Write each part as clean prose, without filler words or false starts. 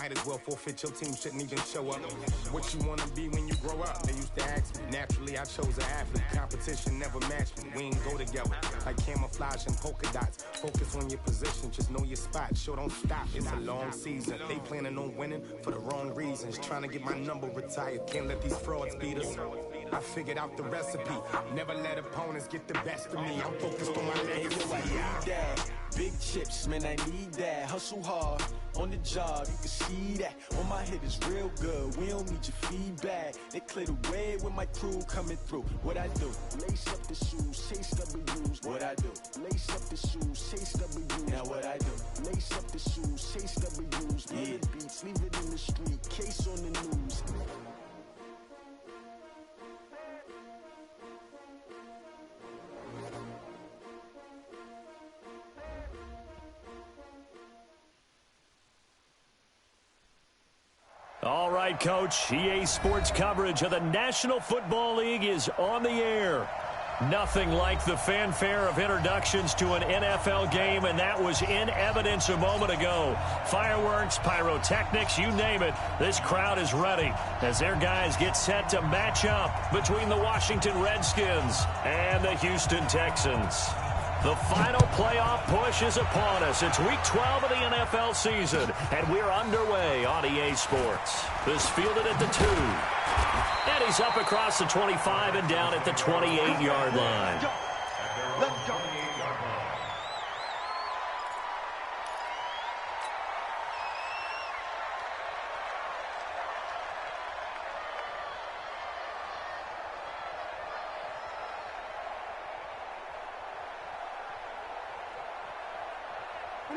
might as well forfeit. Your team shouldn't even show up. What you want to be when you grow up? They used to ask me. Naturally, I chose an athlete. Competition never matched me. We ain't go together like camouflage and polka dots. Focus on your position, just know your spot. Sure, don't stop. It's a long season. They planning on winning for the wrong reasons. Trying to get my number retired. Can't let these frauds beat us. I figured out the recipe. Never let opponents get the best of me. I'm focused on my legacy. I need that. Big chips, man, I need that. Hustle hard on the job, you can see that. On my head is real good. We don't need your feedback. They clear the way with my crew coming through. What I do? Lace up the shoes, chase W's. What I do? Lace up the shoes, chase W's. Now what I do? Lace up the shoes, chase W's. Yeah. Beats, leave it in the street, case on the news. All right, Coach. EA Sports coverage of the National Football League is on the air. Nothing like the fanfare of introductions to an NFL game, and that was in evidence a moment ago. Fireworks, pyrotechnics, you name it. This crowd is ready as their guys get set to match up between the Washington Redskins and the Houston Texans. The final playoff push is upon us. It's Week 12 of the NFL season, and we're underway on EA Sports. This fielded at the 2. And he's up across the 25 and down at the 28-yard line. Let's go.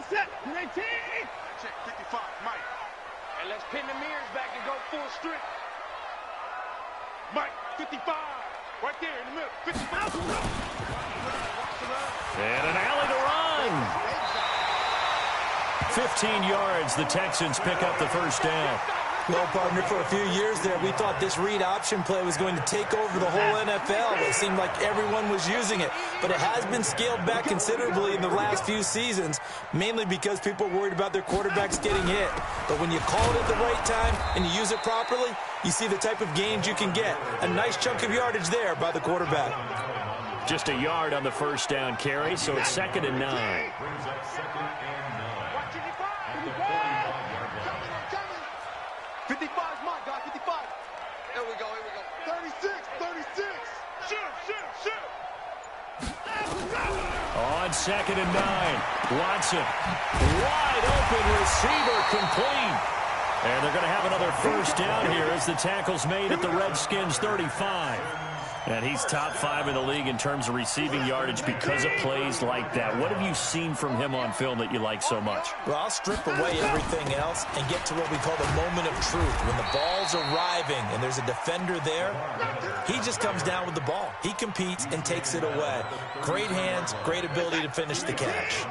Set, 19. Check 55, Mike. And let's pin the mirrors back and go full strip. Mike, 55. Right there in the middle. 55. And an alley to run. 15 yards. The Texans pick up the first down. Well, partner, for a few years there, we thought this read option play was going to take over the whole NFL. It seemed like everyone was using it, but it has been scaled back considerably in the last few seasons, mainly because people are worried about their quarterbacks getting hit. But when you call it at the right time and you use it properly, you see the type of gains you can get. A nice chunk of yardage there by the quarterback. Just a yard on the first down carry, so it's 2nd and 9. 55's mine, guys. 55. Here we go. 36. Shoot. On 2nd and 9, Watson, wide open receiver, complete. And they're going to have another first down here as the tackle's made at the Redskins 35. And he's top 5 in the league in terms of receiving yardage because of plays like that. What have you seen from him on film that you like so much? Well, I'll strip away everything else and get to what we call the moment of truth. When the ball's arriving and there's a defender there, he just comes down with the ball. He competes and takes it away. Great hands, great ability to finish the catch.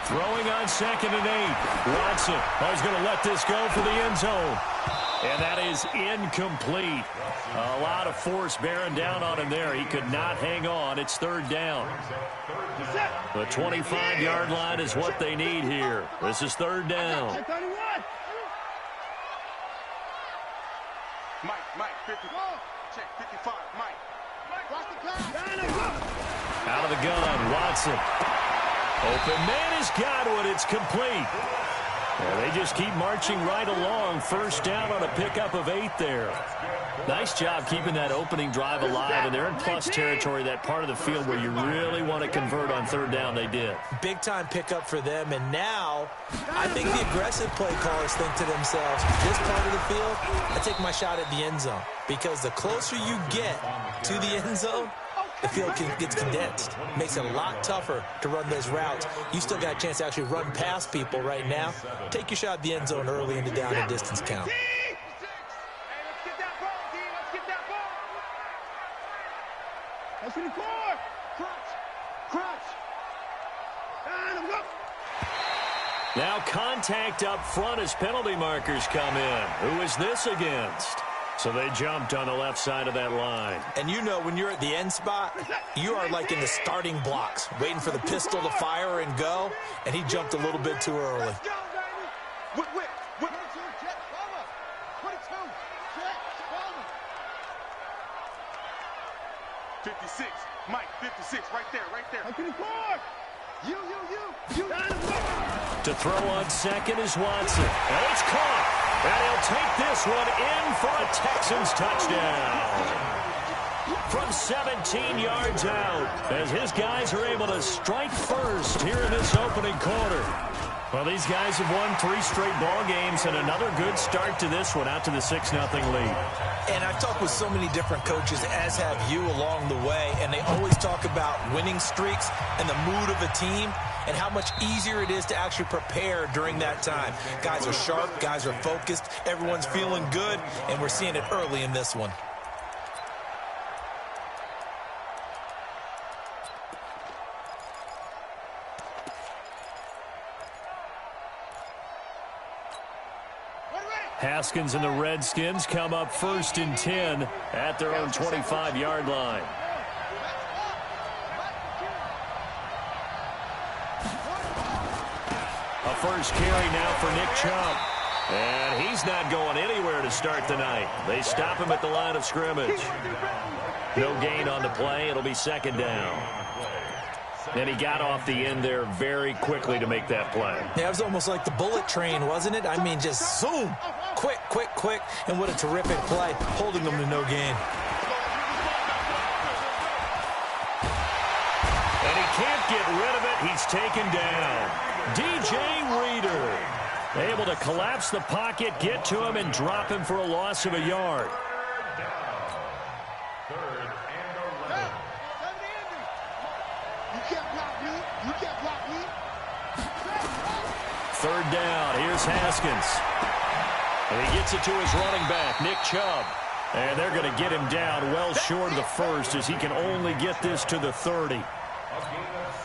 Throwing on 2nd and 8. Watson is going to let this go for the end zone. And that is incomplete. A lot of force bearing down on him there. He could not hang on. It's 3rd down. The 25-yard line is what they need here. This is 3rd down. Mike, 50. Check 55, Mike. Watch the pass. Out of the gun, Watson. Open man is Godwin. It's complete. Yeah, they just keep marching right along. First down on a pickup of 8 there. Nice job keeping that opening drive alive, and they're in plus territory, that part of the field where you really want to convert on 3rd down. They did. Big-time pickup for them, and now I think the aggressive play callers think to themselves, this part of the field, I take my shot at the end zone, because the closer you get to the end zone, the field gets condensed. Makes it a lot tougher to run those routes. You still got a chance to actually run past people right now. Take your shot at the end zone early in the down and distance count. Let's record. Crunch. And go. Now contact up front as penalty markers come in. Who is this against? So they jumped on the left side of that line. And you know when you're at the end spot, you are like in the starting blocks, waiting for the pistol to fire and go, and he jumped a little bit too early. Let's go, baby. Whip. 22, jet, cover. 22, jet, cover. 56, Mike, 56, right there. Up to the court. You. To throw on second is Watson. And it's caught. And he'll take this one in for a Texans touchdown. From 17 yards out, as his guys are able to strike first here in this opening quarter. Well, these guys have won 3 straight ball games, and another good start to this one, out to the 6-0 lead. And I've talked with so many different coaches, as have you along the way, and they always talk about winning streaks and the mood of a team and how much easier it is to actually prepare during that time. Guys are sharp, guys are focused, everyone's feeling good, and we're seeing it early in this one. Haskins and the Redskins come up 1st and 10 at their own 25-yard line. A first carry now for Nick Chubb. And he's not going anywhere to start the night. They stop him at the line of scrimmage. No gain on the play. It'll be 2nd down. And he got off the end there very quickly to make that play. Yeah, it was almost like the bullet train, wasn't it? I mean, just zoom. Quick. And what a terrific play, holding them to no gain. And he can't get rid of it. He's taken down. DJ Reader able to collapse the pocket, get to him, and drop him for a loss of a yard. Third down. Here's Haskins. And he gets it to his running back, Nick Chubb. And they're going to get him down well short of the first, as he can only get this to the 30.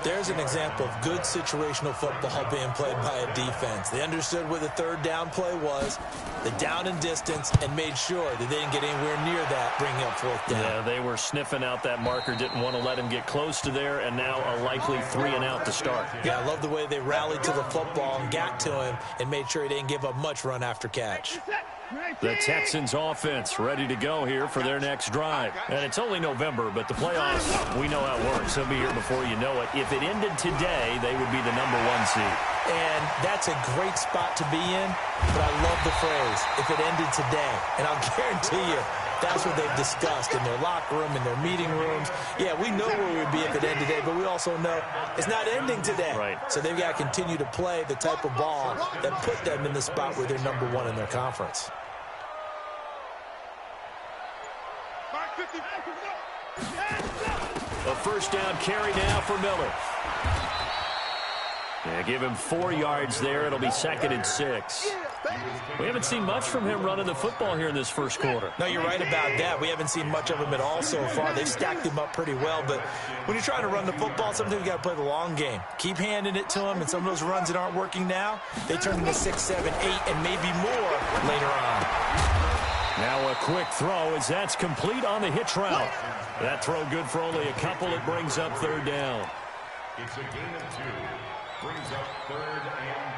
There's an example of good situational football being played by a defense. They understood where the third down play was, the down and distance, and made sure that they didn't get anywhere near that, bringing up 4th down. Yeah, they were sniffing out that marker, didn't want to let him get close to there, and now a likely 3-and-out to start. Yeah, I love the way they rallied to the football and got to him and made sure he didn't give up much run after catch. The Texans offense ready to go here for their next drive. And it's only November, but the playoffs, we know how it works. They'll be here before you know it. If it ended today, they would be the #1 seed. And that's a great spot to be in, but I love the phrase, if it ended today. And I'll guarantee you, that's what they've discussed in their locker room, in their meeting rooms. Yeah, we know where we'd be if it ended today, but we also know it's not ending today. Right. So they've got to continue to play the type of ball that put them in the spot where they're #1 in their conference. A first down carry now for Miller. Yeah, give him 4 yards there. It'll be 2nd and 6. We haven't seen much from him running the football here in this first quarter. No, you're right about that. We haven't seen much of him at all so far. They've stacked him up pretty well, but when you're trying to run the football, sometimes you got to play the long game. Keep handing it to him, and some of those runs that aren't working now, they turn into 6, 7, 8, and maybe more later on. Now a quick throw as that's complete on the hitch route. That throw good for only a couple. It brings up 3rd down. It's a gain of 2. Brings up 3rd and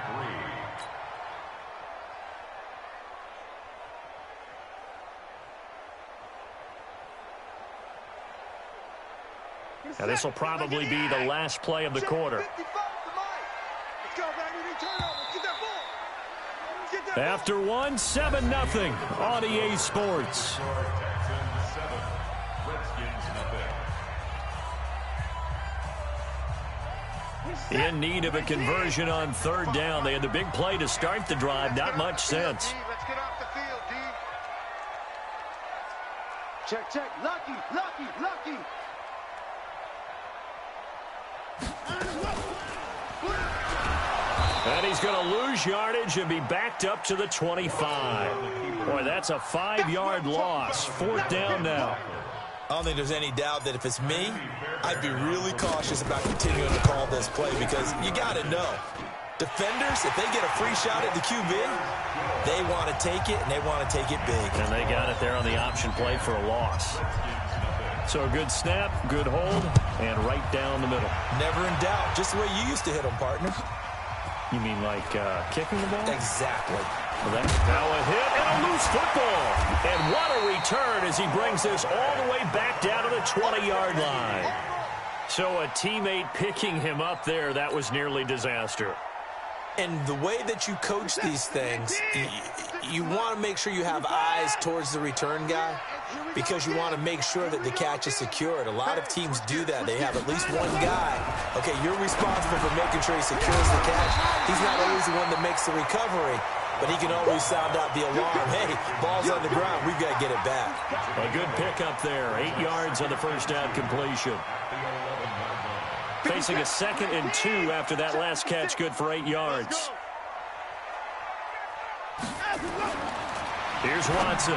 3. Now this will probably be the last play of the quarter. After one, 7-0 on EA Sports. In need of a conversion on 3rd down. They had the big play to start the drive. Not much sense. Let's get off the field, D. Check. Lucky. And he's going to lose yardage and be backed up to the 25. Boy, that's a 5-yard loss. 4th down now. I don't think there's any doubt that if it's me, I'd be really cautious about continuing to call this play because you got to know. Defenders, if they get a free shot at the QB, they want to take it, and they want to take it big. And they got it there on the option play for a loss. So a good snap, good hold, and right down the middle. Never in doubt. Just the way you used to hit them, partner. You mean like kicking the ball? Exactly. Well, that's now a hit and a loose football. And what a return as he brings this all the way back down to the 20-yard line. So a teammate picking him up there, that was nearly disaster. And the way that you coach these things, you want to make sure you have eyes towards the return guy because you want to make sure that the catch is secured. A lot of teams do that. They have at least one guy. Okay, you're responsible for making sure he secures the catch. He's not always the one that makes the recovery, but he can always sound out the alarm. Hey, ball's on the ground. We've got to get it back. A good pickup there. 8 yards on the first down completion. Facing a 2nd and 2 after that last catch, good for 8 yards. Here's Watson.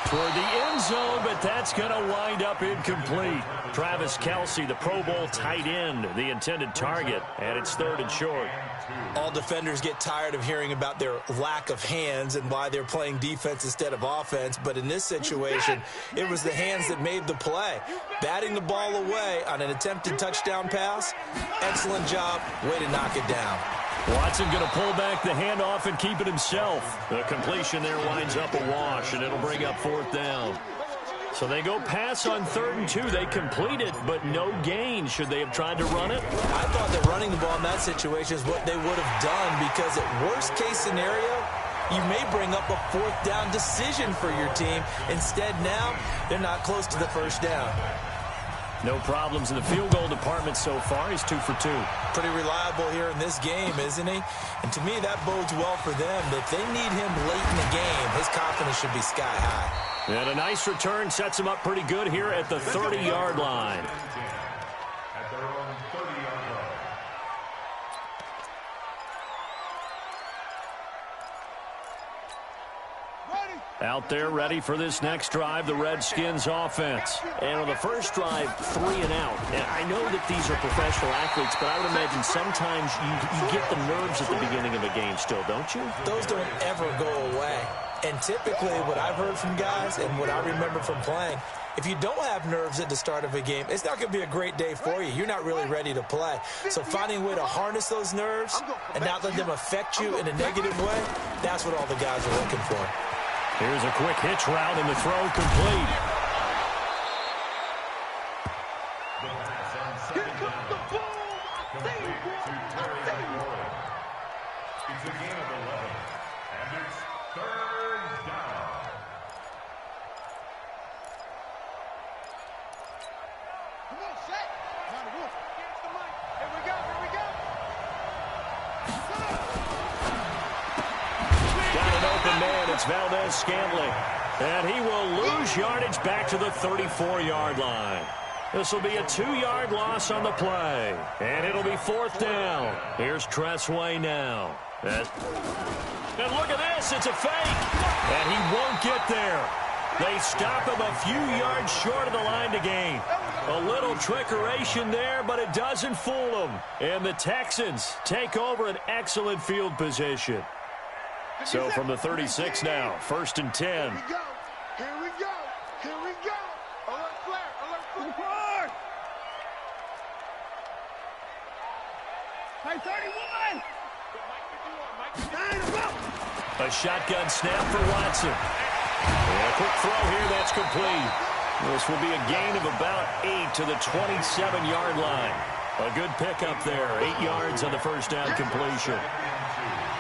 Toward the end zone, but that's going to wind up incomplete. Travis Kelce, the Pro Bowl tight end, the intended target, and it's 3rd and short. All defenders get tired of hearing about their lack of hands and why they're playing defense instead of offense. But in this situation, it was the hands that made the play. Batting the ball away on an attempted touchdown pass, excellent job, way to knock it down. Watson going to pull back the handoff and keep it himself. The completion there winds up a wash, and it'll bring up 4th down. So they go pass on 3rd and 2. They complete it, but no gain. Should they have tried to run it? I thought that running the ball in that situation is what they would have done because at worst case scenario, you may bring up a 4th down decision for your team. Instead now, they're not close to the 1st down. No problems in the field goal department so far. He's 2 for 2. Pretty reliable here in this game, isn't he? And to me, that bodes well for them. If they need him late in the game, his confidence should be sky high. And a nice return sets him up pretty good here at the 30-yard line. At their own 30-yard line. Out there ready for this next drive, the Redskins offense. And on the first drive, 3 and out. And I know that these are professional athletes, but I would imagine sometimes you get the nerves at the beginning of a game still, don't you? Those don't ever go away. And typically what I've heard from guys and what I remember from playing, if you don't have nerves at the start of a game, it's not going to be a great day for you. You're not really ready to play. So finding a way to harness those nerves and not let them affect you in a negative way, that's what all the guys are looking for. Here's a quick hitch route and the throw complete. Here comes the ball. It's a gain of 11, and it's 3rd down. Come on, set. Now the wolf. Here's the mic. Here we go. Here we go. Got an open man. It's Valdez-Scantling. And he will lose yardage back to the 34-yard line. This will be a 2-yard loss on the play. And it'll be 4th down. Here's Tressway now. And look at this. It's a fake. And he won't get there. They stop him a few yards short of the line to gain. A little trickeration there, but it doesn't fool them. And the Texans take over an excellent field position. So from the 36 now, 1st and 10. Here we go. Here we go. Here we go. Alert flare. Alert flare. Hey, 31. A shotgun snap for Watson. And a quick throw here, that's complete. This will be a gain of about 8 to the 27-yard line. A good pickup there, 8 yards on the first down completion.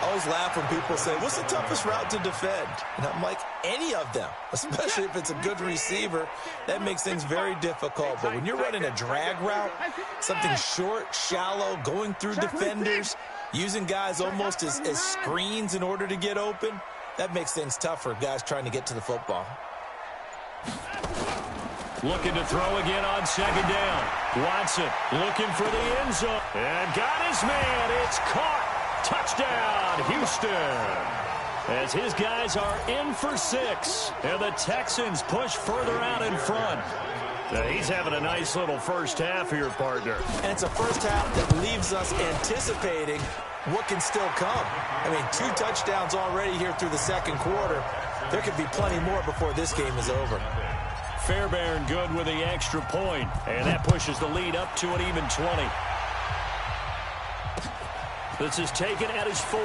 I always laugh when people say, what's the toughest route to defend? And I'm like, any of them, especially if it's a good receiver. That makes things very difficult. But when you're running a drag route, something short, shallow, going through defenders, using guys almost as screens in order to get open, that makes things tough for guys trying to get to the football. Looking to throw again on 2nd down. Watson looking for the end zone. And got his man. It's caught. Touchdown, Houston. As his guys are in for 6. And the Texans push further out in front. He's having a nice little first half here, partner. And it's a first half that leaves us anticipating what can still come. I mean, 2 touchdowns already here through the second quarter. There could be plenty more before this game is over. Fairbairn good with the extra point, and that pushes the lead up to an even 20. This is taken at his 4.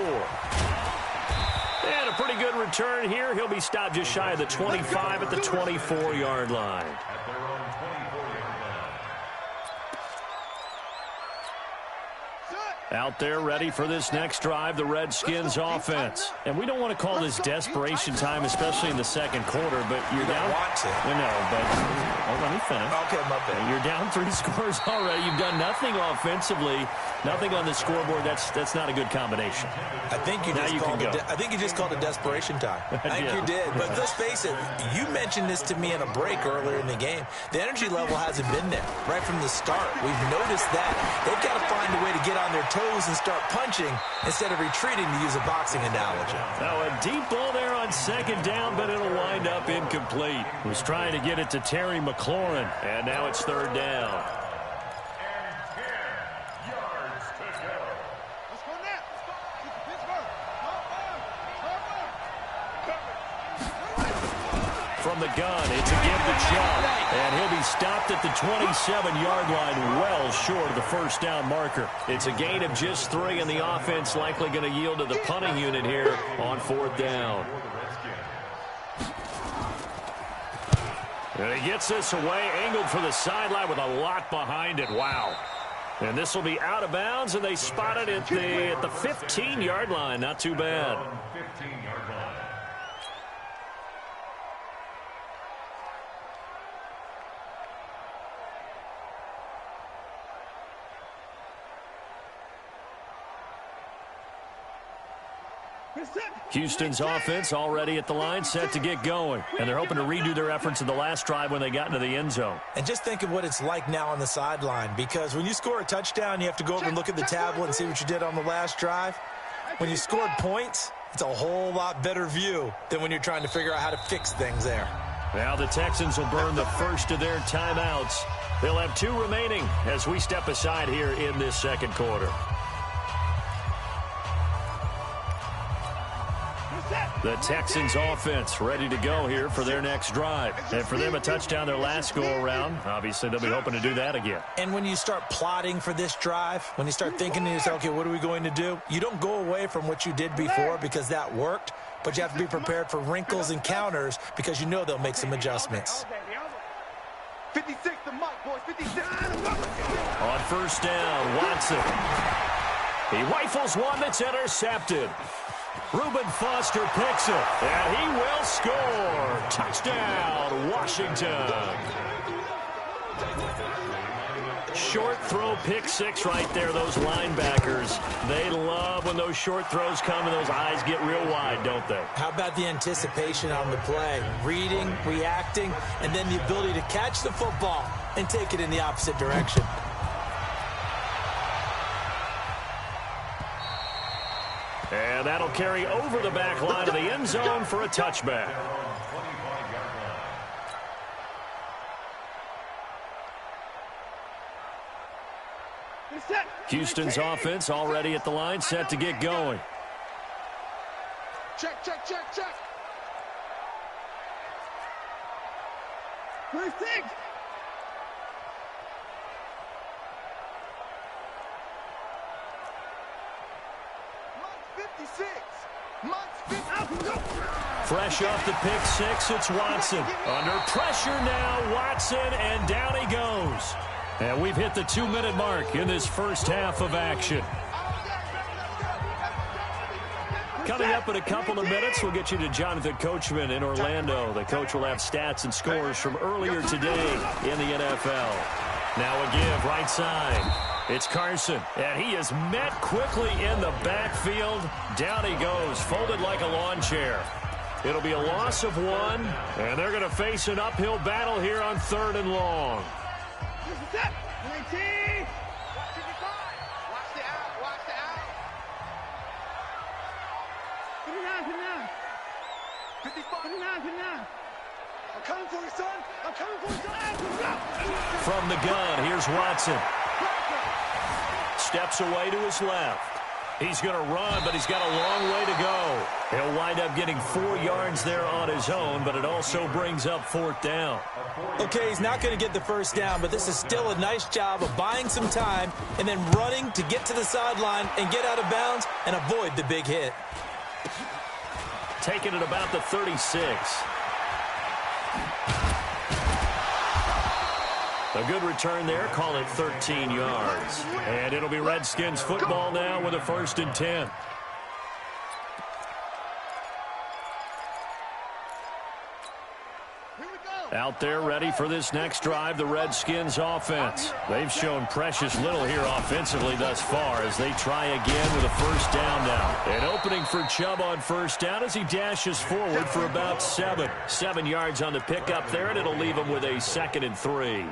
And a pretty good return here. He'll be stopped just shy of the 25 at the 24-yard line. Out there ready for this next drive, the Redskins offense. And we don't want to call this desperation time, especially in the second quarter, but you're down. Want to. No, but let me finish. Okay, my bad. You're down 3 scores already. You've done nothing offensively, nothing on the scoreboard. That's not a good combination. I think you just called it desperation time. I think you did. But let's face it, you mentioned this to me in a break earlier in the game. The energy level hasn't been there right from the start. We've noticed that. They've got to find a way to get on their toes and start punching instead of retreating, to use a boxing analogy. Now a deep ball there on second down, but it'll wind up incomplete. Was trying to get it to Terry McLaurin, and now it's third down. From the gun, it's a give the jump, and he'll be stopped at the 27-yard line, well short of the first down marker. It's a gain of just 3, and the offense likely going to yield to the punting unit here on 4th down. And he gets this away, angled for the sideline with a lot behind it. Wow. And this will be out of bounds, and they spot it at the 15-yard line. Not too bad. 15-yard line. Houston's offense already at the line, set to get going. And they're hoping to redo their efforts in the last drive when they got into the end zone. And just think of what it's like now on the sideline, because when you score a touchdown, you have to go over and look at the tablet and see what you did on the last drive. When you scored points, it's a whole lot better view than when you're trying to figure out how to fix things there. Now the Texans will burn the first of their timeouts. They'll have 2 remaining as we step aside here in this second quarter. The Texans offense ready to go here for their next drive. And for them, a touchdown their last go-around. Obviously, they'll be hoping to do that again. And when you start plotting for this drive, when you start thinking to yourself, okay, what are we going to do? You don't go away from what you did before because that worked, but you have to be prepared for wrinkles and counters because you know they'll make some adjustments. 56 the mark, boys. 56. On first down, Watson. He rifles one that's intercepted. Reuben Foster picks it, and he will score. Touchdown, Washington. Short throw, pick 6 right there. Those linebackers, they love when those short throws come and those eyes get real wide, don't they? How about the anticipation on the play? Reading, reacting, and then the ability to catch the football and take it in the opposite direction. And that'll carry over the back line of the end zone for a touchback. Houston's offense already at the line, set to get going. Check, check, check, check. First thing. Fresh off the pick 6, it's Watson. Under pressure now, Watson, and down he goes. And we've hit the 2-minute mark in this first half of action. Coming up in a couple of minutes, we'll get you to Jonathan Coachman in Orlando. The coach will have stats and scores from earlier today in the NFL. Now a give, right side. It's Carson, and he is met quickly in the backfield. Down he goes, folded like a lawn chair. It'll be a loss of 1, and they're going to face an uphill battle here on 3rd and long. Watch the out. Watch the out. 59. 59. I'm coming for you, son. I'm coming for you, son. from the gun. Here's Watson. Steps away to his left. He's going to run, but he's got a long way to go. He'll wind up getting 4 yards there on his own, but it also brings up 4th down. Okay, he's not going to get the first down, but this is still a nice job of buying some time and then running to get to the sideline and get out of bounds and avoid the big hit. Taking it about the 36. A good return there. Call it 13 yards. And it'll be Redskins football now with a 1st and 10. Out there ready for this next drive, the Redskins offense. They've shown precious little here offensively thus far as they try again with a 1st down now. An opening for Chubb on 1st down as he dashes forward for about 7. 7 yards on the pickup there, and it'll leave him with a 2nd and 3.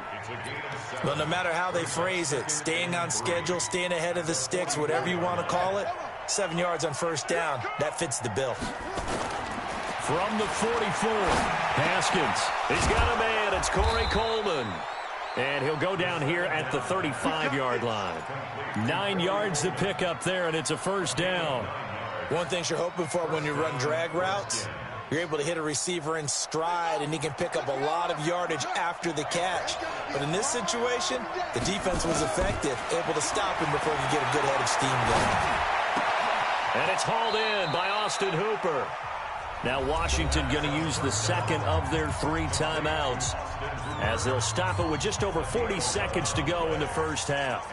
Well, no matter how they phrase it, staying on schedule, staying ahead of the sticks, whatever you want to call it, 7 yards on 1st down, that fits the bill. From the 44, Haskins. He's got a man. It's Corey Coleman. And he'll go down here at the 35-yard line. 9 yards to pick up there, and it's a 1st down. One thing you're hoping for when you run drag routes, you're able to hit a receiver in stride, and he can pick up a lot of yardage after the catch. But in this situation, the defense was effective, able to stop him before he could get a good head of steam going. And it's hauled in by Austin Hooper. Now Washington going to use the 2nd of their 3 timeouts as they'll stop it with just over 40 seconds to go in the 1st half.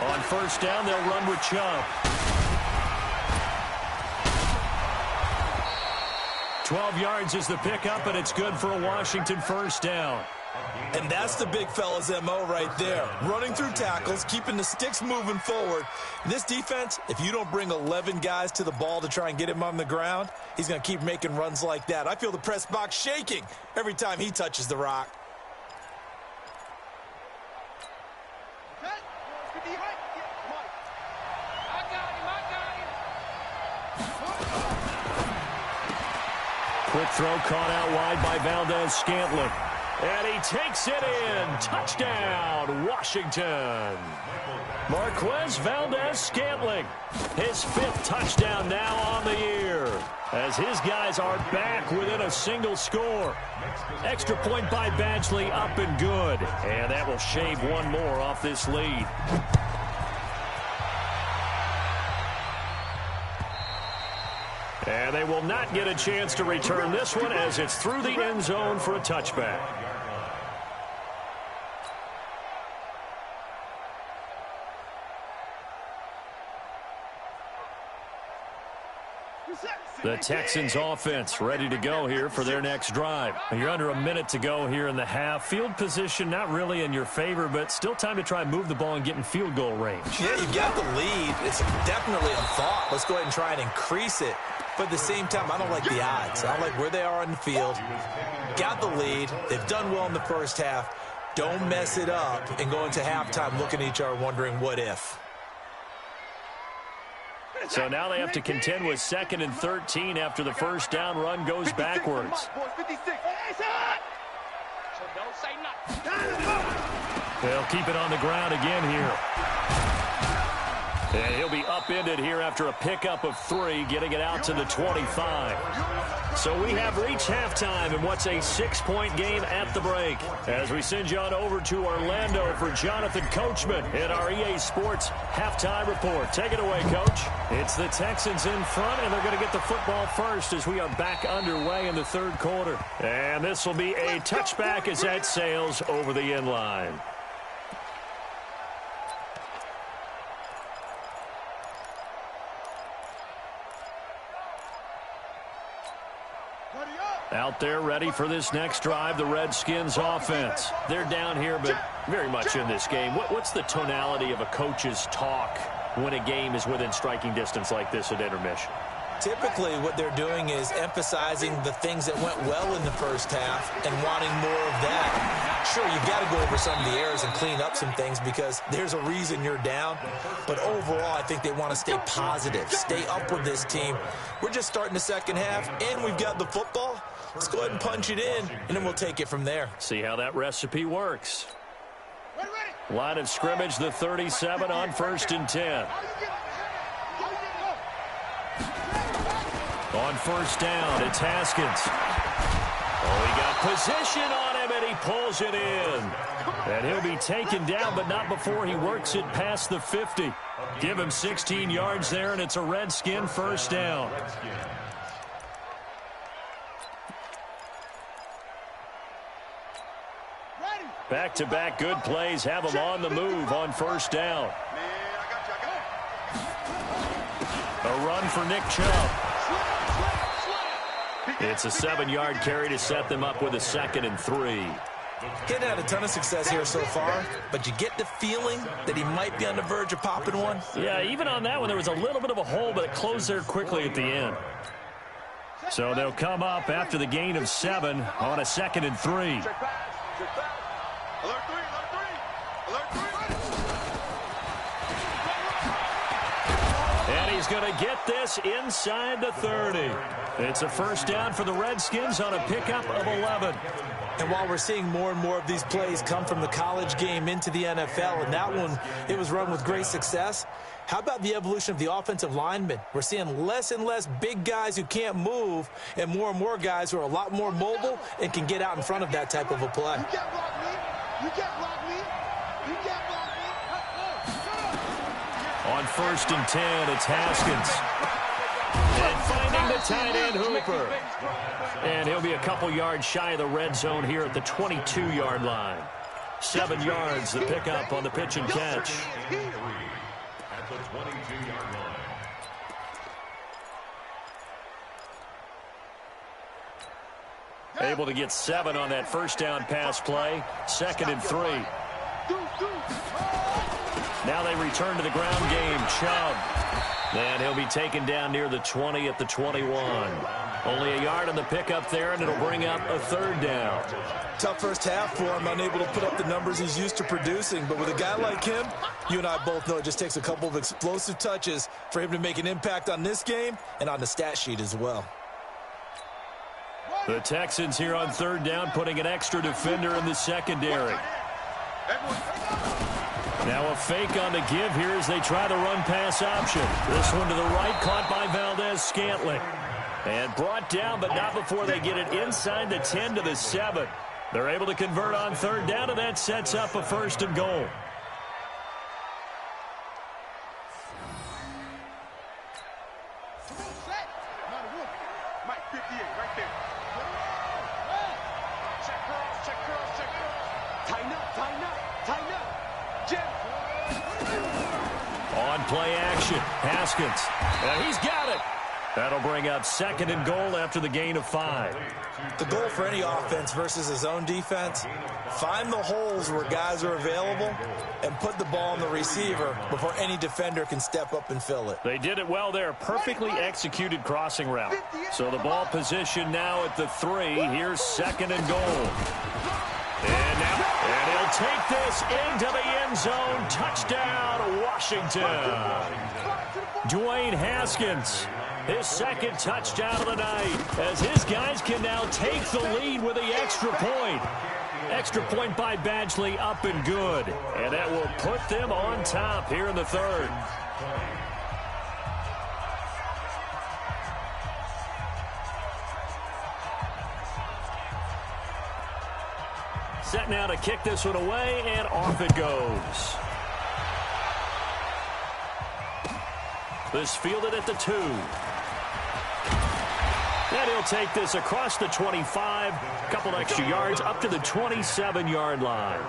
On 1st down, they'll run with Chubb. 12 yards is the pickup, and it's good for a Washington 1st down. And that's the big fella's MO right there. Running through tackles, keeping the sticks moving forward. This defense, if you don't bring 11 guys to the ball to try and get him on the ground, he's going to keep making runs like that. I feel the press box shaking every time he touches the rock. Quick throw caught out wide by Valdez-Scantling. And he takes it in. Touchdown, Washington. Marquez Valdez-Scantling. His 5th touchdown now on the year as his guys are back within a single score. Extra point by Badgley up and good. And that will shave one more off this lead. And they will not get a chance to return this one as it's through the end zone for a touchback. The Texans offense ready to go here for their next drive. You're under a minute to go here in the half. Field position not really in your favor, but still time to try and move the ball and get in field goal range. Yeah, you've got the lead. It's definitely a thought. Let's go ahead and try and increase it. But at the same time, I don't like the odds. I don't like where they are on the field. Got the lead. They've done well in the 1st half. Don't mess it up and go into halftime looking at each other wondering what if. So now they have to contend with 2nd and 13 after the 1st down run goes backwards. They'll keep it on the ground again here. And he'll be upended here after a pickup of 3, getting it out to the 25. So we have reached halftime in what's a 6-point game at the break. As we send you on over to Orlando for Jonathan Coachman in our EA Sports Halftime Report. Take it away, Coach. It's the Texans in front, and they're going to get the football first as we are back underway in the 3rd quarter. And this will be a touchback as that sails over the end line. Out there ready for this next drive, the Redskins offense. They're down here, but very much in this game. What's the tonality of a coach's talk when a game is within striking distance like this at intermission? Typically, what they're doing is emphasizing the things that went well in the first half and wanting more of that. Sure, you've got to go over some of the errors and clean up some things because there's a reason you're down. But overall, I think they want to stay positive, stay up with this team. We're just starting the second half, and we've got the football. Let's go ahead and punch it in, and then we'll take it from there. See how that recipe works. Line of scrimmage, the 37 on 1st and 10. On 1st down, it's Haskins. Oh, he got position on him, and he pulls it in. And he'll be taken down, but not before he works it past the 50. Give him 16 yards there, and it's a Redskin 1st down. Back-to-back good plays have him on the move on 1st down. A run for Nick Chubb. It's a 7-yard carry to set them up with a 2nd and 3. Getting had a ton of success here so far, but you get the feeling that he might be on the verge of popping one. Yeah, even on that one, there was a little bit of a hole, but it closed there quickly at the end. So they'll come up after the gain of 7 on a 2nd and 3. And he's going to get this inside the 30. It's a 1st down for the Redskins on a pickup of 11. And while we're seeing more and more of these plays come from the college game into the NFL, and that one, it was run with great success, how about the evolution of the offensive linemen? We're seeing less and less big guys who can't move and more guys who are a lot more mobile and can get out in front of that type of a play. You can't block me. You can't block me. You can't block me. On 1st and 10, it's Haskins. And finding the tight end, Hooper. And he'll be a couple yards shy of the red zone here at the 22-yard line. 7 yards, the pickup on the pitch and catch. At the 22-yard line. Able to get 7 on that 1st down pass play. 2nd and 3. Now they return to the ground game. Chubb. And he'll be taken down near the 20 at the 21. Only a yard on the pickup there, and it'll bring up a 3rd down. Tough first half for him, unable to put up the numbers he's used to producing. But with a guy like him, you and I both know it just takes a couple of explosive touches for him to make an impact on this game and on the stat sheet as well. The Texans here on 3rd down, putting an extra defender in the secondary. Now a fake on the give here as they try the run-pass option. This one to the right, caught by Valdez-Scantling. And brought down, but not before they get it inside the 10 to the 7. They're able to convert on 3rd down, and that sets up a 1st and goal. Play action. Haskins. And he's got it. That'll bring up 2nd and goal after the gain of 5. The goal for any offense versus his own defense, find the holes where guys are available and put the ball on the receiver before any defender can step up and fill it. They did it well there. Perfectly executed crossing route. So the ball position now at the 3. Here's 2nd and goal. And he'll take this into the end zone. Touchdown, Washington. Dwayne Haskins, his 2nd touchdown of the night, as his guys can now take the lead with the extra point. Extra point by Badgley, up and good. And that will put them on top here in the 3rd. Set now to kick this one away, and off it goes. This fielded at the 2. And he'll take this across the 25, a couple extra yards up to the 27-yard line.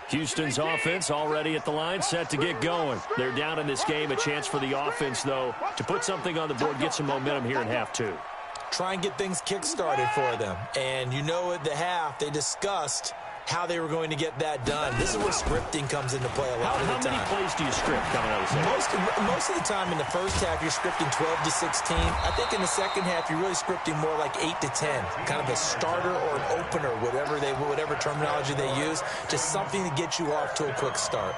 Houston's offense already at the line, set to get going. They're down in this game. A chance for the offense, though, to put something on the board, get some momentum here in half two. Try and get things kick-started for them. And you know at the half, they discussed how they were going to get that done. This is where scripting comes into play a lot of the time. How many plays do you script coming out of the second? Most of the time in the first half, you're scripting 12 to 16. I think in the second half, you're really scripting more like 8 to 10. Kind of a starter or an opener, whatever terminology they use. Just something to get you off to a quick start.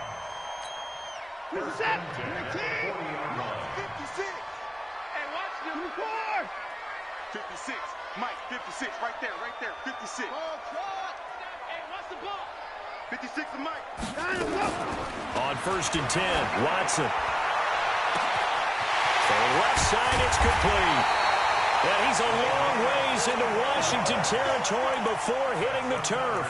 56. Hey, watch them. 56. Mike, 56. Right there. 56. Hey, watch the ball. 56 to Mike. On 1st and 10, Watson. For the left side, it's complete. And he's a long ways into Washington territory before hitting the turf.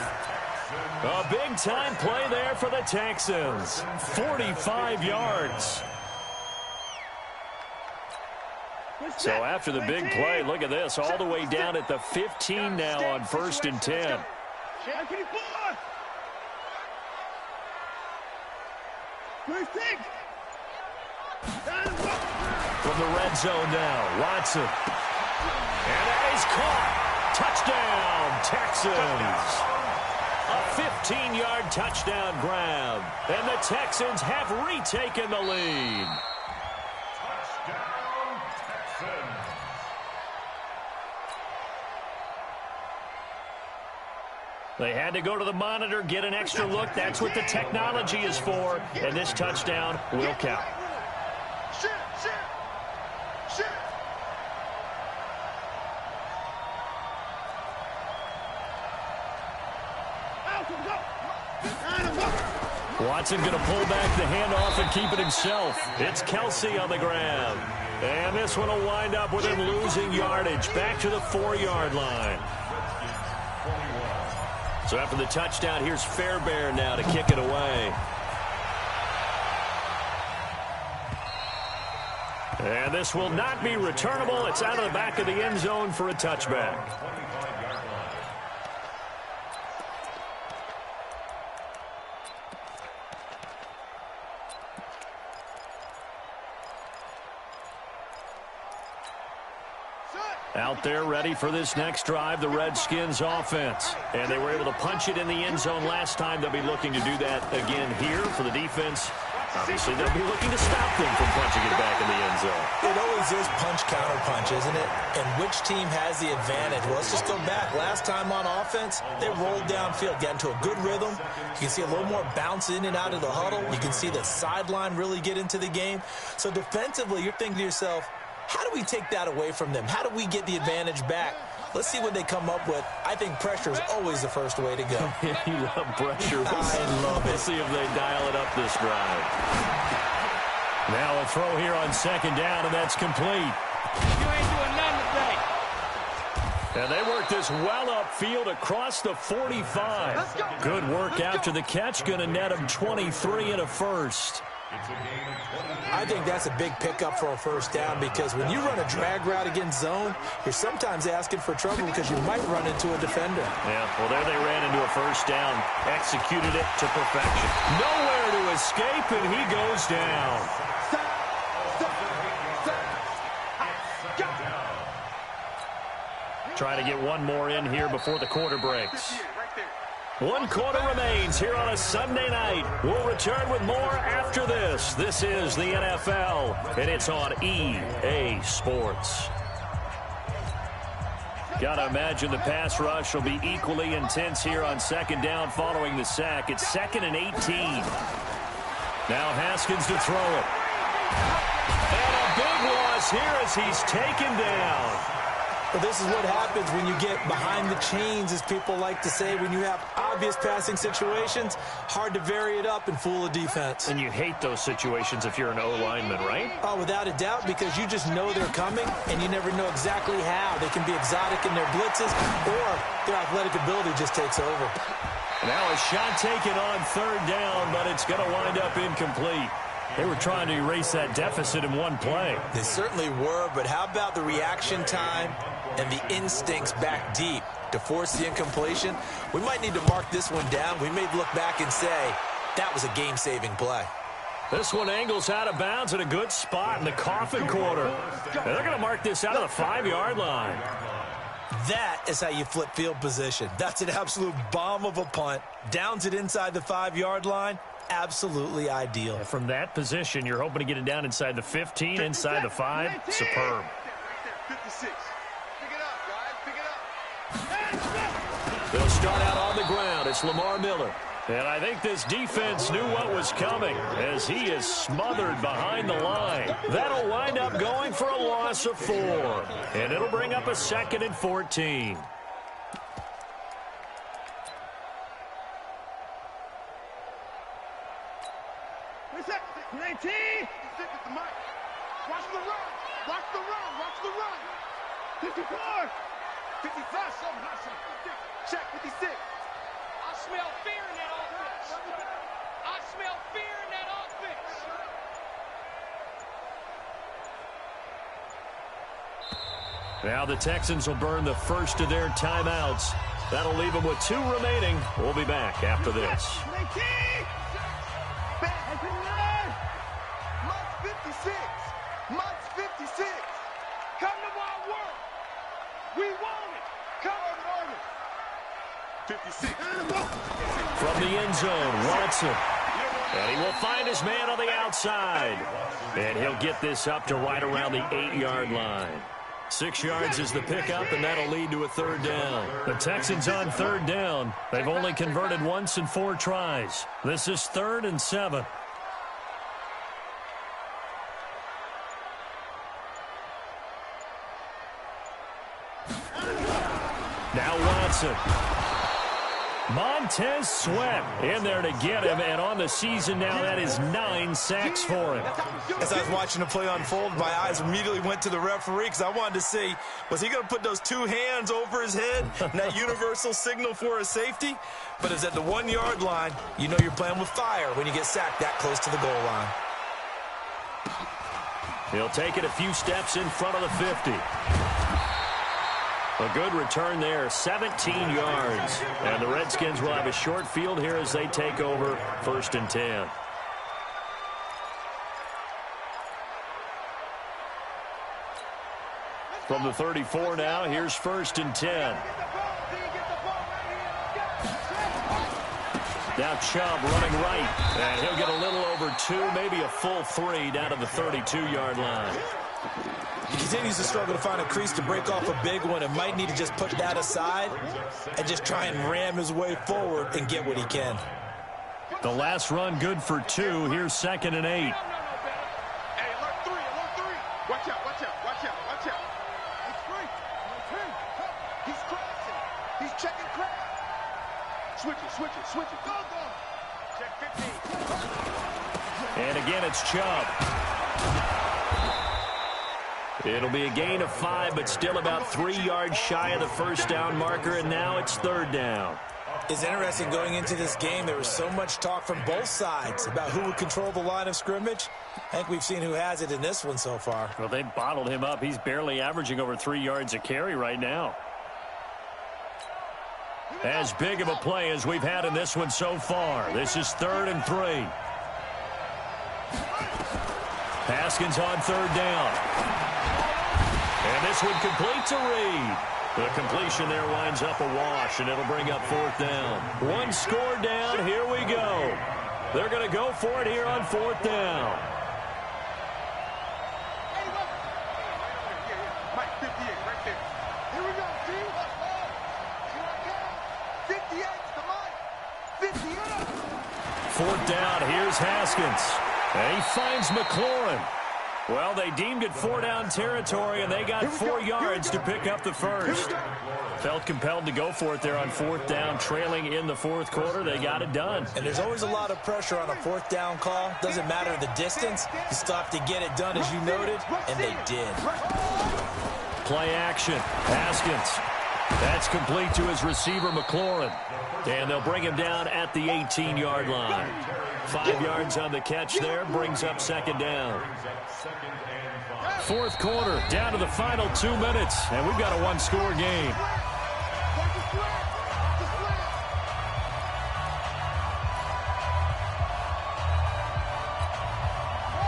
A big-time play there for the Texans. 45 yards. So after the big play, look at this, all the way down at the 15 now on 1st and 10. From the red zone now, Watson. And that is caught. Touchdown, Texans. A 15-yard touchdown grab. And the Texans have retaken the lead. Touchdown, Texans. They had to go to the monitor, get an extra look. That's what the technology is for. And this touchdown will count. Shit. Watson going to pull back the handoff and keep it himself. It's Kelsey on the grab. And this one will wind up with him losing yardage back to the 4-yard line. So after the touchdown, here's Fairbairn now to kick it away. And this will not be returnable. It's out of the back of the end zone for a touchback. Out there ready for this next drive, the Redskins offense. And they were able to punch it in the end zone last time. They'll be looking to do that again here for the defense. Obviously, they'll be looking to stop them from punching it back in the end zone. It always is punch-counter-punch, isn't it? And which team has the advantage? Well, let's just go back. Last time on offense, they rolled downfield, got into a good rhythm. You can see a little more bounce in and out of the huddle. You can see the sideline really get into the game. So defensively, you're thinking to yourself, how do we take that away from them? How do we get the advantage back? Let's see what they come up with. I think pressure is always the first way to go. You love pressure. I love it. We'll see if they dial it up this drive. Now a throw here on 2nd down, and that's complete. You ain't doing nothing today. And they work this well upfield across the 45. Good work after the catch. Going to net them 23 and a first. I think that's a big pickup for a first down because when you run a drag route against zone, you're sometimes asking for trouble because you might run into a defender. Yeah, well, there they ran into a first down, executed it to perfection. Nowhere to escape, and he goes down. Trying to get one more in here before the quarter breaks. 1 quarter remains here on a Sunday night. We'll return with more after this. This is the NFL, and it's on EA Sports. Gotta imagine the pass rush will be equally intense here on 2nd down following the sack. It's 2nd and 18. Now Haskins to throw it. And a big loss here as he's taken down. Well, this is what happens when you get behind the chains, as people like to say. When you have obvious passing situations, hard to vary it up and fool a defense. And you hate those situations if you're an O-lineman, right? Oh, without a doubt, because you just know they're coming, and you never know exactly how. They can be exotic in their blitzes, or their athletic ability just takes over. Now a shot taken on 3rd down, but it's going to wind up incomplete. They were trying to erase that deficit in one play. They certainly were, but how about the reaction time and the instincts back deep? to force the incompletion. We might need to mark this one down. We may look back and say, that was a game-saving play. This one angles out of bounds at a good spot in the coffin corner. And they're going to mark this out of the 5-yard line. That is how you flip field position. That's an absolute bomb of a punt. Downs it inside the 5-yard line. Absolutely ideal. And from that position, you're hoping to get it down inside the 15, inside the 5. Superb. 56. Pick it up, guys. Pick it up. They'll start out on the ground. It's Lamar Miller. And I think this defense knew what was coming as he is smothered behind the line. That'll wind up going for a loss of 4. And it'll bring up a 2nd and 14. What's that? 19. 56 at the mic. Watch the run. Watch the run. Watch the run. 54. 55. Something hot. Check 56. I smell fear in that offense. I smell fear in that offense. Now the Texans will burn the first of their timeouts. That'll leave them with 2 remaining. We'll be back after this. 19. Month 56. Month 56. Come to my world. We want it. Come on, 56. From the end zone, Watson. And he will find his man on the outside. And he'll get this up to right around the 8-yard line. 6 yards is the pickup, and that'll lead to a 3rd down. The Texans on 3rd down. They've only converted once in 4 tries. This is 3rd and 7. Now Watson. Montez Sweat in there to get him, and on the season now, that is 9 sacks for him. As I was watching the play unfold, my eyes immediately went to the referee because I wanted to see, was he going to put those 2 hands over his head and that universal signal for a safety? But it's at the 1-yard line. You know you're playing with fire when you get sacked that close to the goal line. He'll take it a few steps in front of the 50. A good return there, 17 yards. And the Redskins will have a short field here as they take over 1st and 10. From the 34 now, here's 1st and 10. Now Chubb running right. And he'll get a little over 2, maybe a full 3 down to the 32-yard line. He continues to struggle to find a crease to break off a big one and might need to just put that aside and just try and ram his way forward and get what he can. The last run good for 2. Here's 2nd and 8. Hey, alert 3, alert 3. Watch out, watch out, watch out, watch out. It's free. He's crossing. He's checking crack. Switch it, switch it, switch it. Go, go. Check 15. And again, it's Chubb. It'll be a gain of 5, but still about 3 yards shy of the 1st down marker, and now it's 3rd down. It's interesting going into this game. There was so much talk from both sides about who would control the line of scrimmage. I think we've seen who has it in this one so far. Well, they bottled him up. He's barely averaging over 3 yards a carry right now. As big of a play as we've had in this one so far. This is 3rd and 3. Haskins on 3rd down. And this one completes a read. The completion there winds up a wash, and it'll bring up 4th down. 1 score down. Here we go. They're going to go for it here on 4th down. Mike, 58, right there. Here we go, G. Here I go. 58 to Mike. 58. 4th down. Here's Haskins. And he finds McLaurin. Well, they deemed it 4-down territory, and they got 4 yards to pick up the first. Felt compelled to go for it there on 4th down, trailing in the 4th quarter. They got it done. And there's always a lot of pressure on a 4th down call. Doesn't matter the distance. You still have to get it done, as you noted, and they did. Play action. Haskins. That's complete to his receiver, McLaurin. And they'll bring him down at the 18-yard line. 5 yards on the catch there, brings up 2nd down. 4th quarter, down to the final 2 minutes, and we've got a 1-score game.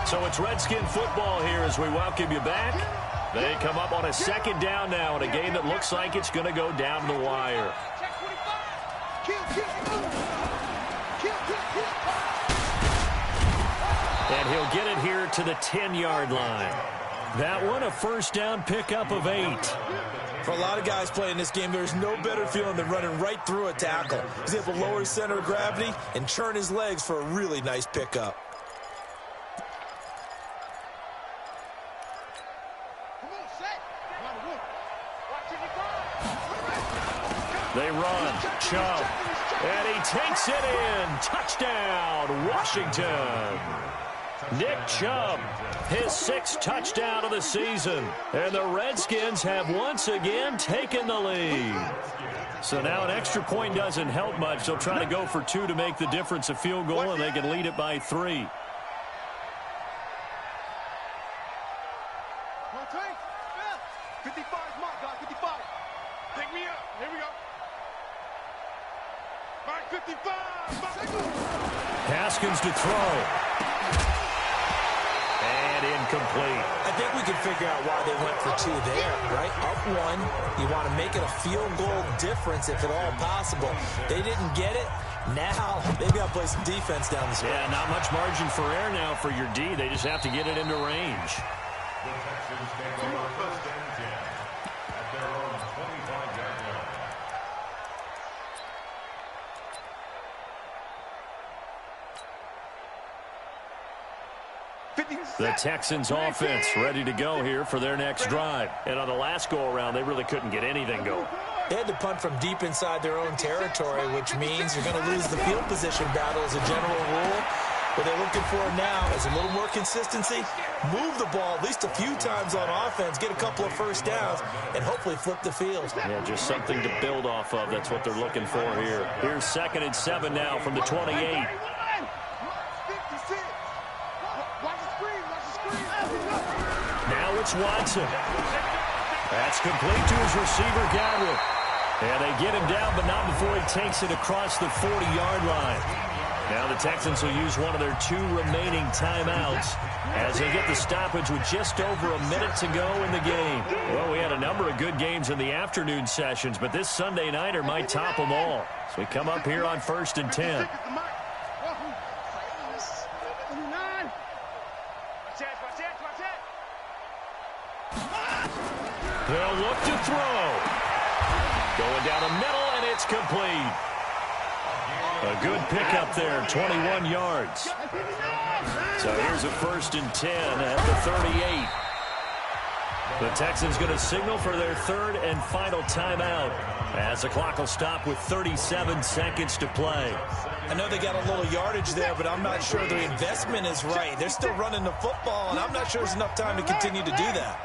So it's Redskin football here as we welcome you back. They come up on a second down now in a game that looks like it's going to go down the wire. And he'll get it here to the 10-yard line. That one a first down pickup of 8. For a lot of guys playing this game, there's no better feeling than running right through a tackle. He's able to lower his center of gravity and churn his legs for a really nice pickup. They run. Chubb. And he takes it in. Touchdown, Washington. Nick Chubb, his 6th touchdown of the season. And the Redskins have once again taken the lead. So now an extra point doesn't help much. They'll try to go for 2 to make the difference a field goal, and they can lead it by 3. Haskins to throw. And incomplete. I think we can figure out why they went for 2 there, right? Up 1, you want to make it a field goal difference if at all possible. They didn't get it. Now they've got to play some defense down the stretch. Yeah, not much margin for error now for your D. They just have to get it into range. The Texans take over first and 10 at their own 25-yard line. The Texans offense ready to go here for their next drive. And on the last go-around, they really couldn't get anything going. They had to punt from deep inside their own territory, which means you're going to lose the field position battle as a general rule. What they're looking for now is a little more consistency, move the ball at least a few times on offense, get a couple of first downs, and hopefully flip the field. Yeah, just something to build off of. That's what they're looking for here. Here's 2nd and 7 now from the 28. Now it's Watson. That's complete to his receiver, Godwin. And they get him down, but not before he takes it across the 40-yard line. Now the Texans will use one of their 2 remaining timeouts as they get the stoppage with just over a minute to go in the game. Well, we had a number of good games in the afternoon sessions, but this Sunday nighter might top them all. So we come up here on 1st and 10. They'll look to throw. Going down the middle, and it's complete. A good pickup there, 21 yards. So here's a 1st and 10 at the 38. The Texans going to signal for their 3rd and final timeout as the clock will stop with 37 seconds to play. I know they got a little yardage there, but I'm not sure the investment is right. They're still running the football, and I'm not sure there's enough time to continue to do that.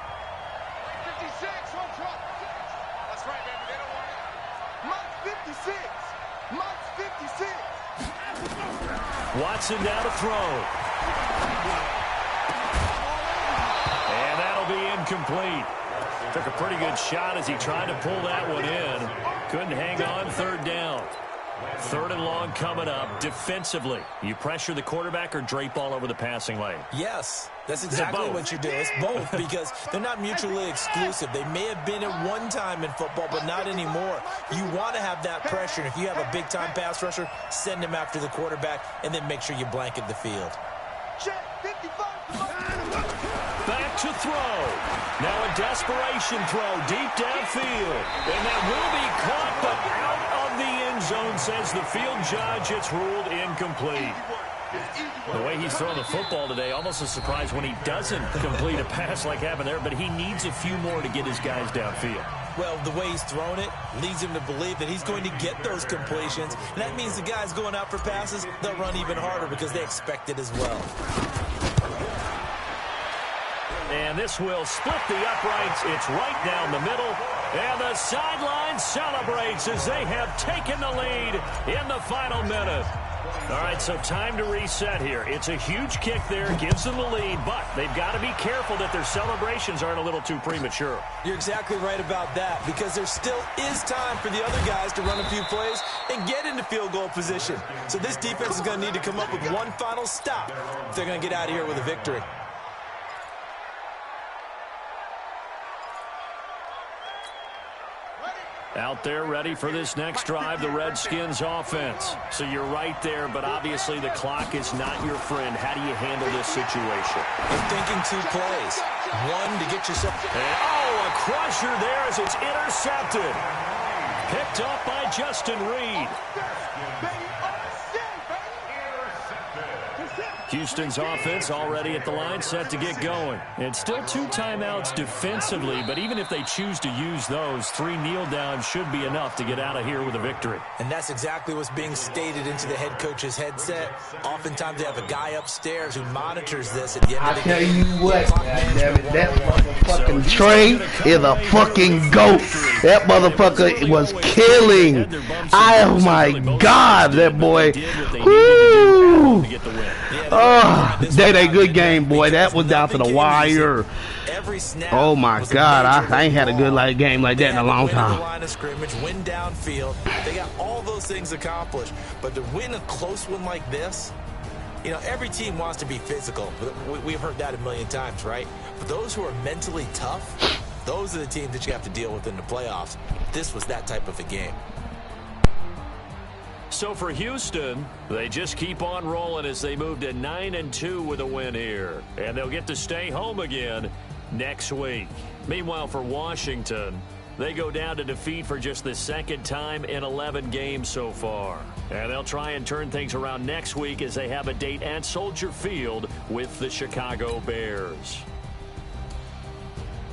Watson now to throw. And that'll be incomplete. Took a pretty good shot as he tried to pull that one in. Couldn't hang on 3rd down. 3rd and long coming up. Defensively, you pressure the quarterback or drape all over the passing lane? Yes, that's exactly what you do. It's both because they're not mutually exclusive. They may have been at one time in football, but not anymore. You want to have that pressure. And if you have a big-time pass rusher, send him after the quarterback and then make sure you blanket the field. Back to throw. Now a desperation throw deep downfield. And that will be caught, but out of the end zone, says the field judge. It's ruled incomplete. The way he's throwing the football today, almost a surprise when he doesn't complete a pass like happened there, but he needs a few more to get his guys downfield. Well, the way he's thrown it leads him to believe that he's going to get those completions. And that means the guys going out for passes, they'll run even harder because they expect it as well. And this will split the uprights. It's right down the middle. And the sideline celebrates as they have taken the lead in the final minute. All right, so time to reset here. It's a huge kick there, gives them the lead, but they've got to be careful that their celebrations aren't a little too premature. You're exactly right about that, because there still is time for the other guys to run a few plays and get into field goal position. So this defense is going to need to come up with one final stop if they're going to get out of here with a victory. Out there ready for this next drive, the Redskins offense. So you're right there, but obviously the clock is not your friend. How do you handle this situation? You're thinking 2 plays. One to get yourself... And, oh, a crusher there as it's intercepted. Picked up by Justin Reed. Houston's offense already at the line, set to get going. And still 2 timeouts defensively, but even if they choose to use those, 3 kneel downs should be enough to get out of here with a victory. And that's exactly what's being stated into the head coach's headset. Oftentimes they have a guy upstairs who monitors this at the end of the game. I tell you what, goddammit, that motherfucking Trey is a fucking goat. That motherfucker was killing. Oh my God, that boy. Woo! Oh, that a good game, boy. That was down to the wire. Oh my God, I ain't had a good game like that in a long time. Line of scrimmage, win downfield. They got all those things accomplished, but to win a close one like this, you know, every team wants to be physical. We've heard that a million times, right? But those who are mentally tough, those are the teams that you have to deal with in the playoffs. This was that type of a game. So for Houston, they just keep on rolling as they move to 9-2 with a win here. And they'll get to stay home again next week. Meanwhile, for Washington, they go down to defeat for just the 2nd time in 11 games so far. And they'll try and turn things around next week as they have a date at Soldier Field with the Chicago Bears.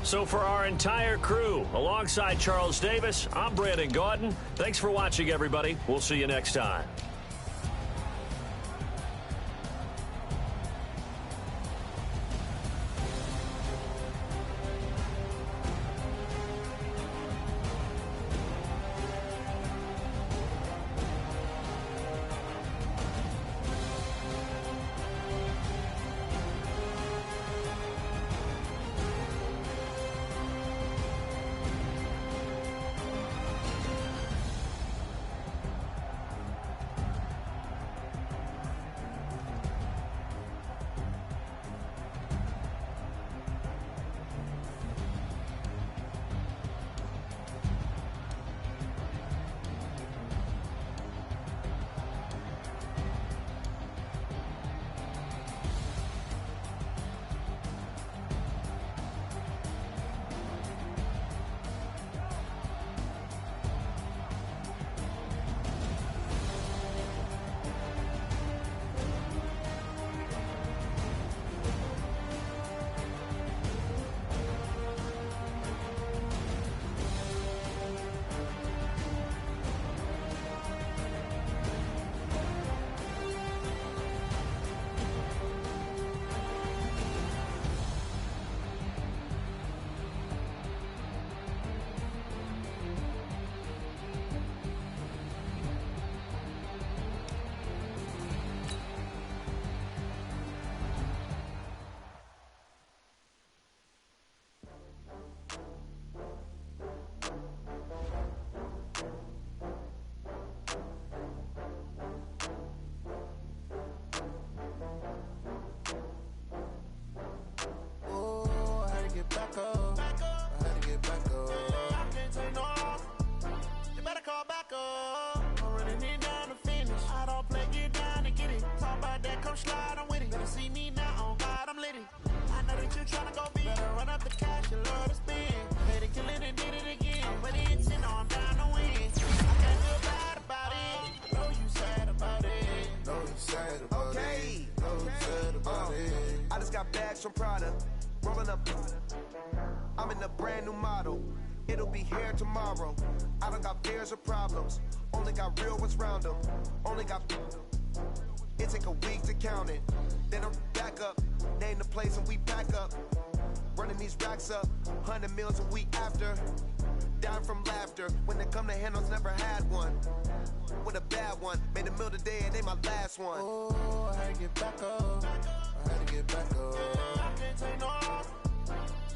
So for our entire crew, alongside Charles Davis, I'm Brandon Gauton. Thanks for watching, everybody. We'll see you next time. From Prada, rolling up. I'm in a brand new model. It'll be here tomorrow. I don't got fears or problems. Only got real ones round them. Only got. It take a week to count it. Then I'm back up. Name the place and we back up. Running these racks up. 100 meals a week after. dying from laughter. When it come to handles, never had one. With a bad one, made a meal today and they my last one. Oh, I had to get back up. I had to get back up. I can't take no off.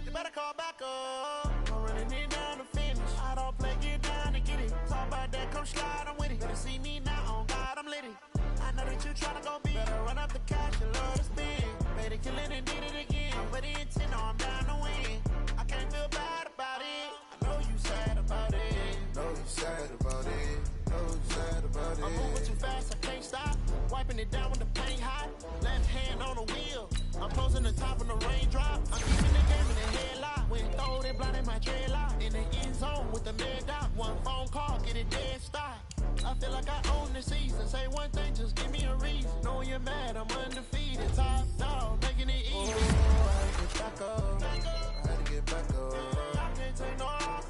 You better call back up. I'm running it down to finish. I don't play, get down to get it. Talk about that, come slide, I'm with it. Better see me now, on God, I'm litty. I know that you tryna go big. Better run up the cash, you love to spend. Made it, kill it, and did it again. I'm with the intent, no, I'm down to win. I can't feel bad about it. I know you sad about it. Know you sad about it. Know you sad about it. I'm moving too fast, I can't stop. Wiping it down when the paint hot. Left hand on the wheel. I'm closing the top when the raindrop. I'm keeping the game in the headlock. When throw it, blinding my dreadlock. In the end zone with the mid dot. One phone call, get it dead stop. I feel like I own the season. Say one thing, just give me a reason. Know you're mad, I'm undefeated. Top dog, making it easy. Oh, I had to get back up. I had to get back up. I can't take no off.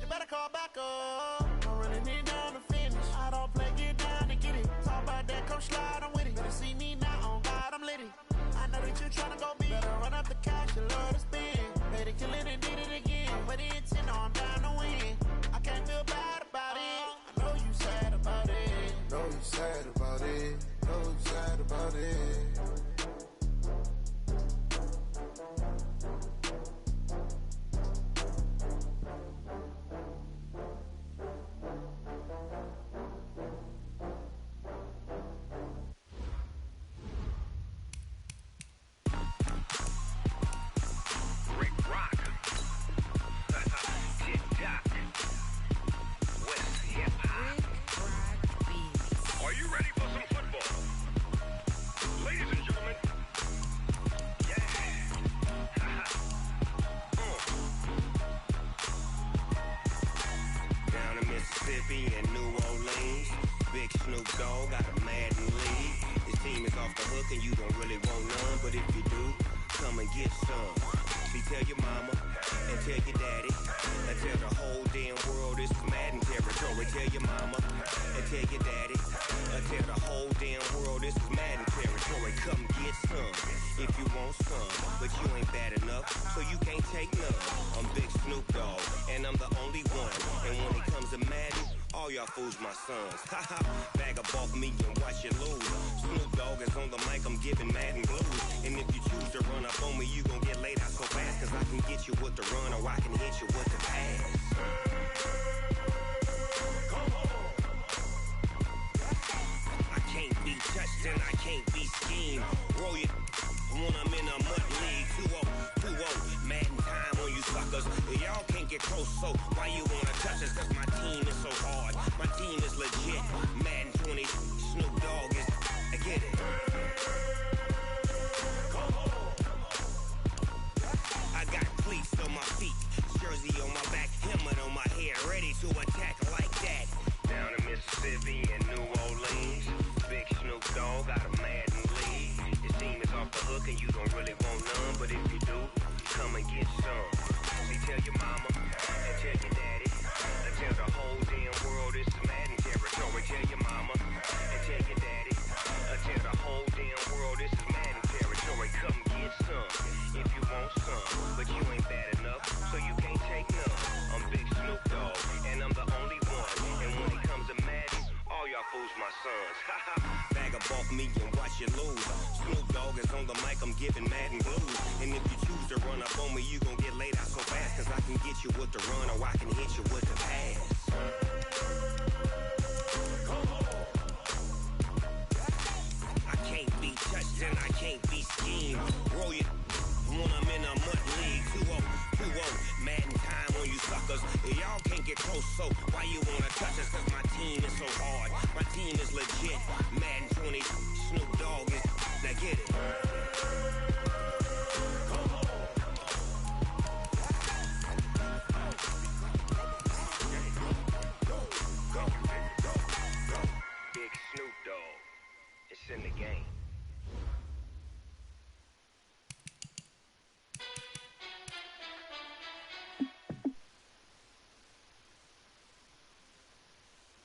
You better call back up. I'm running it down to finish. I don't play, get down to get it. Talk about that, come slide, I'm with it. Better see me now, on God, I'm litty. I know that you tryna go big. Better run up the cash, you love to spend. Made it, kill it, and did it again. With the intent, no, I'm down to win. I can't feel bad about it. I know you sad about it. Know you sad about it. Know you sad about it. Mississippi and New Orleans. Big Snoop Dogg got a Madden league. His team is off the hook and you don't really want none, but if you do, come and get some. See, tell your mama and tell your daddy and tell the whole damn world this is Madden territory. Tell your mama and tell your daddy and tell the whole damn world this is Madden territory. Come get some if you want some, but you ain't bad enough, so you can't take none. I'm Big Snoop Dogg and I'm the only one, and when it comes to Madden, all y'all fools my sons. Haha, bag up off me and watch you lose. Snoop Dogg is on the mic, I'm giving Madden blues. And if you choose to run up on me, you gon' get laid out so fast, cause I can get you with the run or I can hit you with the pass. I can't be touched and I can't be schemed. Roll you when I'm in a mud league. 2-0, Madden time on you suckers. Y'all can't get close, so why you wanna touch us? Cause my team is so hard, my team is legit. Madden 20, Snoop Dogg is, I get it. I got cleats on my feet, jersey on my back, helmet on my head, ready to attack like that. Down in Mississippi and New Orleans, Big Snoop Dogg got a Madden league. Your team is off the hook and you don't really want none, but if you do, come and get some. See, tell your mama and tell your daddy and tell the whole damn world this is Madden territory. Tell your mama and tell your daddy and tell the whole damn world this is Madden territory. Come get some if you want some, but you ain't bad enough, so you can't take none. I'm Big Snoop Dogg and I'm the only one, and when it comes to Madden, all y'all fools my sons. Bag up off me and watch you lose. Snoop Dogg is on the mic, I'm giving Madden blues. And if you choose to run up on me, you gon' get laid out so fast, cause I can get you with the run or I can hit you with the pass. I can't be touched and I can't be schemed. Roll you when I'm in a mud league. 2-0, Madden time on you suckers. Y'all can't get close, so why you wanna touch us? Cause my team is so hard, my team is legit.